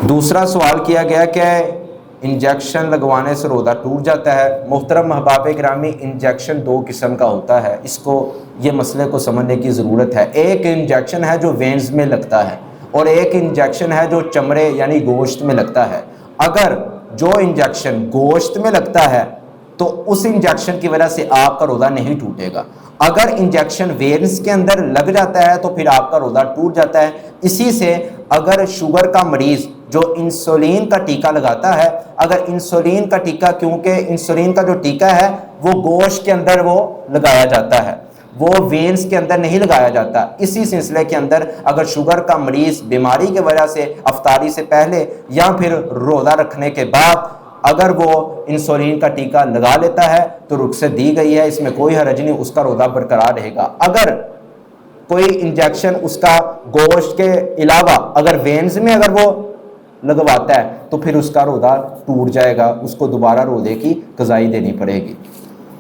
دوسرا سوال کیا گیا کہ انجیکشن لگوانے سے روزہ ٹوٹ جاتا ہے۔ محترم احباب گرامی، انجیکشن دو قسم کا ہوتا ہے، اس کو یہ مسئلے کو سمجھنے کی ضرورت ہے۔ ایک انجیکشن ہے جو وینز میں لگتا ہے، اور ایک انجیکشن ہے جو چمڑے یعنی گوشت میں لگتا ہے۔ اگر جو انجیکشن گوشت میں لگتا ہے تو اس انجیکشن کی وجہ سے آپ کا روزہ نہیں ٹوٹے گا۔ اگر انجیکشن وینز کے اندر لگ جاتا ہے تو پھر آپ کا روزہ ٹوٹ جاتا ہے۔ اسی سے اگر شوگر کا مریض جو انسولین کا ٹیکہ لگاتا ہے، اگر انسولین کا ٹیکہ، کیونکہ انسولین کا جو ٹیکہ ہے وہ گوشت کے اندر وہ لگایا جاتا ہے، وہ وینز کے اندر نہیں لگایا جاتا، اسی سلسلے کے اندر اگر شوگر کا مریض بیماری کی وجہ سے افطاری سے پہلے یا پھر روزہ رکھنے کے بعد اگر وہ انسولین کا ٹیکہ لگا لیتا ہے تو رخصت دی گئی ہے، اس میں کوئی حرج نہیں، اس کا روزہ برقرار رہے گا۔ اگر کوئی انجیکشن اس کا گوشت کے علاوہ اگر وینز میں اگر وہ لگواتا ہے تو پھر اس کا روزہ ٹوٹ جائے گا، اس کو دوبارہ روزے کی قضائی دینی پڑے گی۔